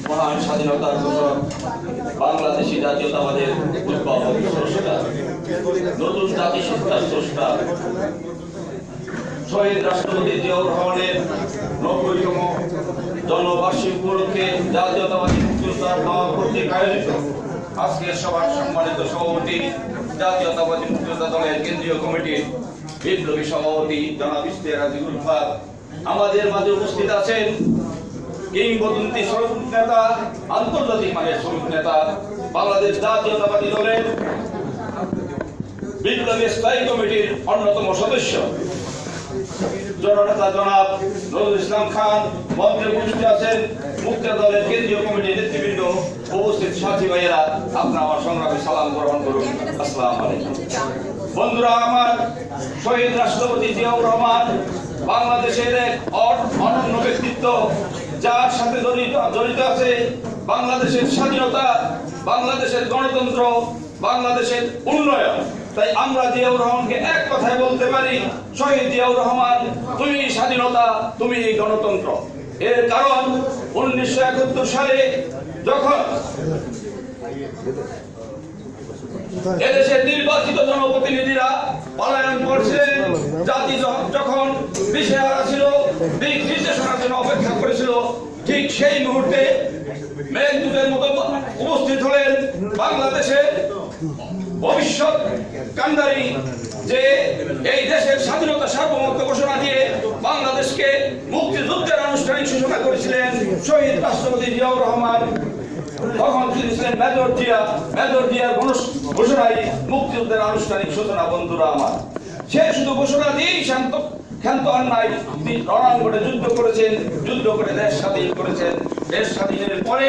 মহান স্বাধীনতার ঘোষক বাংলাদেশী জাতীয়তাবাদের উদ্ভাবক স্রষ্টা, নতুন জাতি সত্তার স্রষ্টা শহীদ রাষ্ট্রপতি জিয়াউর রহমানের ৯০তম জন্মবার্ষিকী উপলক্ষে জাতীয়তাবাদী মুক্তিযোদ্ধা দল কর্তৃক আয়োজিত আজকের সভার সম্মানিত সভাপতি, জাতীয়তাবাদী মুক্তিযোদ্ধা দলের কেন্দ্রীয় কমিটির বিপ্লবী সভাপতি জনাব ইশতিয়াক আজিজুল হক, আমাদের মাঝে উপস্থিত আছেন কিংবদন্তি শ্রমিক নেতা, আন্তর্জাতিক মানের শ্রমিক নেতা, বাংলাদেশ জাতীয়তাবাদী দলের বিপ্লবী স্থায়ী কমিটির অন্যতম সদস্য জননেতা জনাব নজরুল ইসলাম খান, মঞ্চে উপস্থিত আছেন মুক্তিযোদ্ধা দলের কেন্দ্রীয় কমিটির নেতৃবৃন্দ, উপস্থিত সাথী ভাইয়েরা, আপনার আমার সংগ্রামী সালাম গ্রহণ করুন। আসসালামু আলাইকুম। বন্ধুরা আমার, শহীদ রাষ্ট্রপতি জিয়াউর রহমান বাংলাদেশের এক অনন্য ব্যক্তিত্ব, যার সাথে জড়িত আছে বাংলাদেশের স্বাধীনতা, বাংলাদেশের গণতন্ত্র, বাংলাদেশের উন্নয়ন। তাই আমরা জিয়াউর রহমানকে এক কথায় বলতে পারি, শহীদ জিয়াউর রহমান, তুমি স্বাধীনতা, তুমি গণতন্ত্র। এর কারণ 1971 সালে যখন এদেশের নির্বাচিত জনপ্রতিনিধিরা পলায়ন করছিলেন, জাতি যখন দিশেহারা ছিল, দিক নির্দেশনার জন্য অপেক্ষা করেছিল, ঠিক সেই মুহূর্তে মেঘদূতের মতো উপস্থিত হলেন বাংলাদেশের ভবিষ্যৎ কান্ডারি, যে এই দেশের স্বাধীনতা সার্বভৌমত্ব ঘোষণা দিয়ে বাংলাদেশকে মুক্তিযুদ্ধের আনুষ্ঠানিক সূচনা করেছিলেন শহীদ রাষ্ট্রপতি জিয়াউর রহমান। তখন তিনি ছিলেন মেজর জিয়া। মেজর জিয়ার ঘোষণায় মুক্তিযুদ্ধের আনুষ্ঠানিক সূচনা। বন্ধুরা আমার, সে শুধু ঘোষণা দিয়েই ক্ষান্ত অন্যায় রণাঙ্গনে যুদ্ধ করেছেন, যুদ্ধ করে দেশ স্বাধীন করেছেন। দেশ স্বাধীনের পরে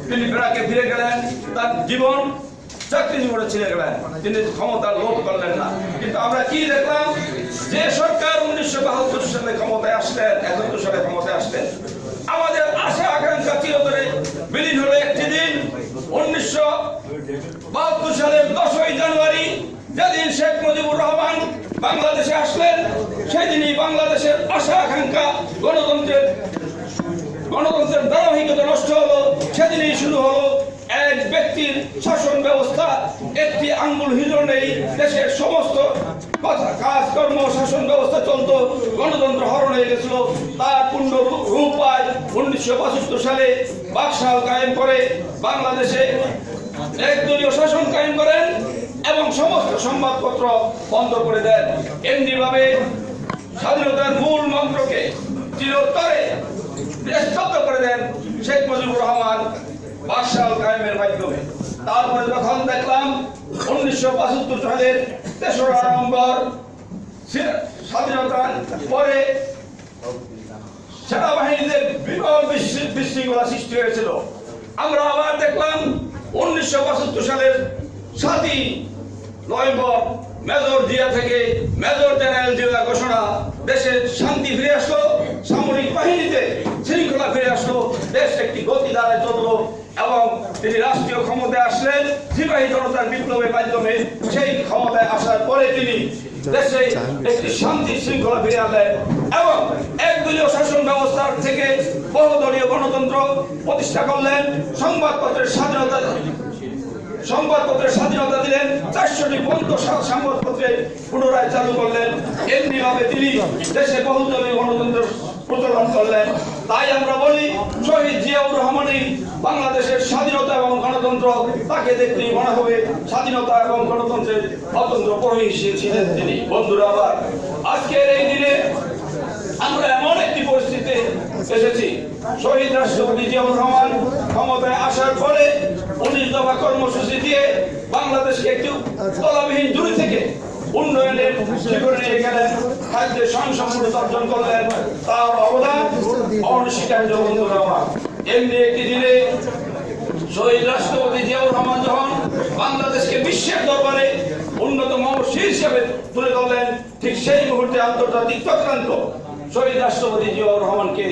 তিনি বেড়াকে ফিরে গেলেন, তার জীবন চাকরি জীবনে ছিঁড়ে গেলেন, তিনি ক্ষমতার লোভ করলেন না। কিন্তু আমরা কি দেখলাম, যে সরকার 1972 সালে ক্ষমতায় আসলেন, 71 সালে ক্ষমতায় আসলেন, আমাদের আশা আকাঙ্ক্ষা চিরতরে বিলীন হলো একটি দিন, 1972 সালের 10ই জানুয়ারি, যেদিন শেখ মুজিবুর রহমান বাংলাদেশে আসলেন, সেদিনই বাংলাদেশের আশা আকাঙ্ক্ষা গণতন্ত্রের ধারাবাহিকতা নষ্ট হলো। সেদিনই শুরু হলো এক ব্যক্তির শাসন ব্যবস্থা, একটি আঙ্গুল হিজড় নেই, দেশের সমস্ত কথা কাজকর্ম শাসন ব্যবস্থা চলত, গণতন্ত্র হরণ হয়ে গেছিল। তার পূর্ণ রূপ পায় 1975 সালে বাকশাল কায়েম করে বাংলাদেশে একদলীয় শাসন কায়েম করেন এবং সমস্ত সংবাদপত্র বন্ধ করে দেন। এমনিভাবে স্বাধীনতার মূল মন্ত্রকে চিরতরে স্তব্ধ করে দেন শেখ মুজিবুর রহমান বাকশাল কায়েমের মাধ্যমে। তারপরে যখন দেখলাম 1975 সালের 3রা নভেম্বর স্বাধীনতার পরে সেনাবাহিনীতে বিকল বিশৃঙ্খলা সৃষ্টি হয়েছিল, আমরা আবার দেখলাম 1975 সালের 7ই নভেম্বর মেজর জিয়া থেকে মেজর জেনারেল জিয়া ঘোষণা, দেশে শান্তি ফিরে আসলো, সামরিক বাহিনীতে শৃঙ্খলা ফিরে আসলো, দেশ একটি গতি দ্বারা চললো এবং তিনি রাষ্ট্রীয় ক্ষমতায় আসলেন সিপাহী জনতার বিপ্লবের মাধ্যমে। সেই ক্ষমতায় আসার পরে তিনি দেশে একটি শান্তি শৃঙ্খলা ফিরে আনলেন এবং একদলীয় শাসন ব্যবস্থার থেকে বহুদলীয় গণতন্ত্র প্রতিষ্ঠা করলেন। সংবাদপত্রের স্বাধীনতা দিলেন, 400টি বন্ধ সংবাদপত্রে পুনরায় চালু করলেন। এমনিভাবে তিনি দেশে বহুদলীয় গণতন্ত্র প্রচলন করলেন। তাই আমরা বলি, শহীদ জিয়াউর রহমানই বাংলাদেশের স্বাধীনতা এবং গণতন্ত্র, তাকে দেখলেই মনে হবে স্বাধীনতা এবং গণতন্ত্রের অতন্ত্র পরিহিসী ছিলেন তিনি। বন্ধুরা আবার, আজকের এই দিনে আমরা এমন একটি পরিস্থিতিতে এসেছি, শহীদ রাষ্ট্রপতি জিয়াউর রহমান ক্ষমতায় আসার পরে 19 দফা কর্মসূচি দিয়ে বাংলাদেশকে একটি তলাবিহীন জুড়ি থেকে উন্নয়নের শিখরে নিয়ে গেলেন, খাদ্যের স্বয়ংসম্পূর্ণ অর্জন করলেন। তার অবদান অনস্বীকার্য। বন্ধুরা আমার, এমনি একটি দিনে শহীদ রাষ্ট্রপতি জিয়াউর রহমান যখন বাংলাদেশকে বিশ্বের দরবারে অন্যতম শীর্ষ হিসেবে তুলে ধরলেন, ঠিক সেই মুহূর্তে আন্তর্জাতিক চক্রান্ত শহীদ রাষ্ট্রপতি জিয়াউর রহমানকে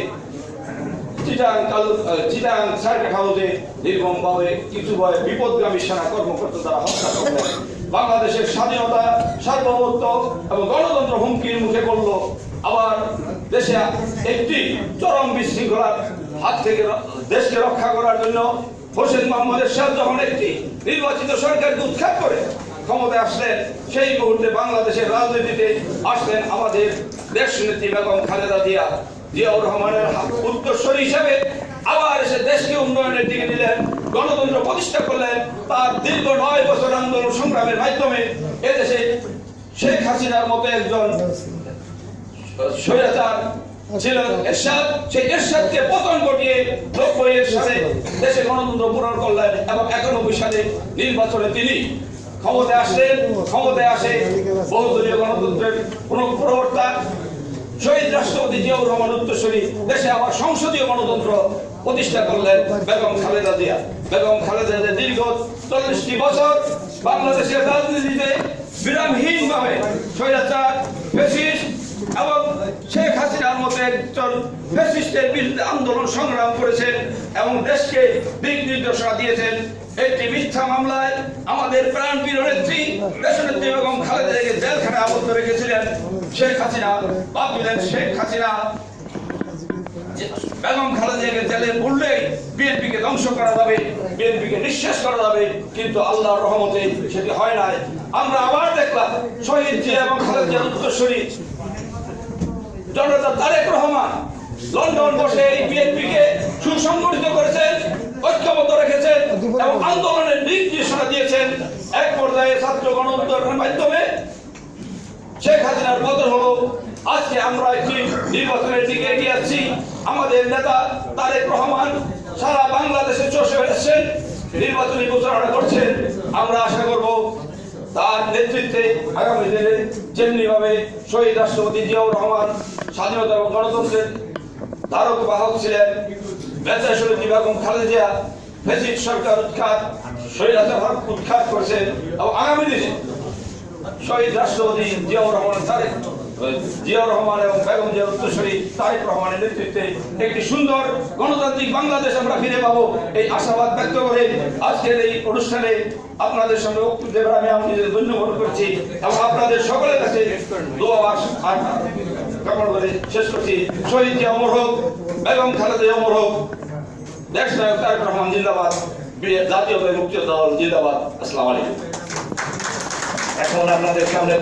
চিটাং সার্কিট হাউসে নির্মমভাবে কিছু বিপদগামী সেনা কর্মকর্তা দ্বারা হত্যা করলেন। বাংলাদেশের স্বাধীনতা, সার্বভৌমত্ব এবং গণতন্ত্র হুমকির মুখে পড়ল। আবার দেশে একটি চরম বিশৃঙ্খলার হাত থেকে দেশকে রক্ষা করার জন্য হোসেন মোহাম্মদ এরশাদ যখন একটি নির্বাচিত সরকারকে উৎখাত করে ক্ষমতায় আসলেন, সেই মুহূর্তে বাংলাদেশের রাজনীতিতে আসলেন আমাদের দেশ নেত্রী বেগম খালেদা জিয়া। জিয়াউর রহমানের উত্তরসূরি হিসেবে আবার এসে দেশকে উন্নয়নের দিকে নিলেন, গণতন্ত্র প্রতিষ্ঠা করলেন। তার দীর্ঘ 9 বছর আন্দোলন সংগ্রামের মাধ্যমে এদেশে শেখ হাসিনার মতো একজন স্বৈরাচার ছিল এরশাদ, সেই এরশাদকে পতন ঘটিয়ে 90 সালে দেশে গণতন্ত্র পুনর করলেন এবং 91 সালে নির্বাচনে তিনি ক্ষমতায় আসলেন। ক্ষমতায় আসে বহুদলীয় গণতন্ত্রের প্রবর্তক শহীদ রাষ্ট্রপতি জিয়াউর রহমান উত্তরসূরি দেশে আবার সংসদীয় গণতন্ত্র প্রতিষ্ঠা করলেন বেগম খালেদা জিয়া। বেগম খালেদা জিয়া দীর্ঘ 40টি বছর বাংলাদেশের রাজনীতিতে বিরামহীনভাবে স্বৈরাচার, ফ্যাসিস্ট এবং শেখ হাসিনার মতো একজন ফ্যাসিস্টের বিরুদ্ধে আন্দোলন সংগ্রাম করেছেন এবং দেশকে দিক নির্দেশনা দিয়েছেন। একটি মিথ্যা মামলায় আমাদের প্রাণপ্রিয় নেত্রী দেশনেত্রী বেগম খালেদা জিয়াকে জেলখানায় আবদ্ধ রেখেছিলেন শেখ হাসিনা। ভাবছিলেন শেখ হাসিনা বেগম খালেদা জিয়াকে জেলে পড়লেই বিএনপিকে ধ্বংস করা যাবে, বিএনপিকে নিঃশেষ করা যাবে, কিন্তু আল্লাহর রহমতে সেটি হয় নাই। আমরা আবার দেখলাম শহীদ জিয়া এবং খালেদা জিয়ার উত্তরসূরি জনতা তারেক রহমান লন্ডন বসে এই বিএনপিকে সুসংগঠিত করেছেন, ঐক্যবদ্ধ রেখেছেন এবং আন্দোলনের নির্দেশনা দিয়েছেন। এক পর্যায়ে ছাত্র গণআন্দোলনের মাধ্যমে শেখ হাসিনার পতন হলো। আজকে আমরা একটি নির্বাচনের দিকে এগিয়ে যাচ্ছি। আমাদের নেতা তারেক রহমান সারা বাংলাদেশে চষে বেড়াচ্ছেন, নির্বাচনী প্রচারণা করছেন। আমরা আশা করব তার নেতৃত্বে আগামী দিনে যেমনি ভাবে শহীদ রাষ্ট্রপতি জিয়াউর রহমান স্বাধীনতা এবং গণতন্ত্রের ধারক বাহক ছিলেন, নেত্রী বেগম খালেদা জিয়া ফ্যাসিস্ট সরকার উৎখাত, স্বৈরাচার উৎখাত করেছেন এবং আগামী দিনে শহীদ রাষ্ট্রপতি জিয়াউর রহমান এবং বেগম জিয়ার উত্তরসূরি তারেক রহমানের নেতৃত্বে একটি সুন্দর গণতান্ত্রিক বাংলাদেশ আমরা ফিরে পাবো, এই আশাবাদ ব্যক্ত করে আজকের এই অনুষ্ঠানে আপনাদের সঙ্গে বক্তব্য দেবার আমি নিজেদের ধন্যবাদ করছি এবং আপনাদের সকলের কাছে দোয়া কামনা করে শেষ করছি। শহীদ জিয়া অমর হোক, বেগম খালেদা জিয়া অমর হোক, দেশ নায়ক তারেক রহমান জিন্দাবাদ, জাতীয় মুক্তিযোদ্ধা দল জিন্দাবাদ। আসসালামু আলাইকুম। এখন আপনাদের সামনে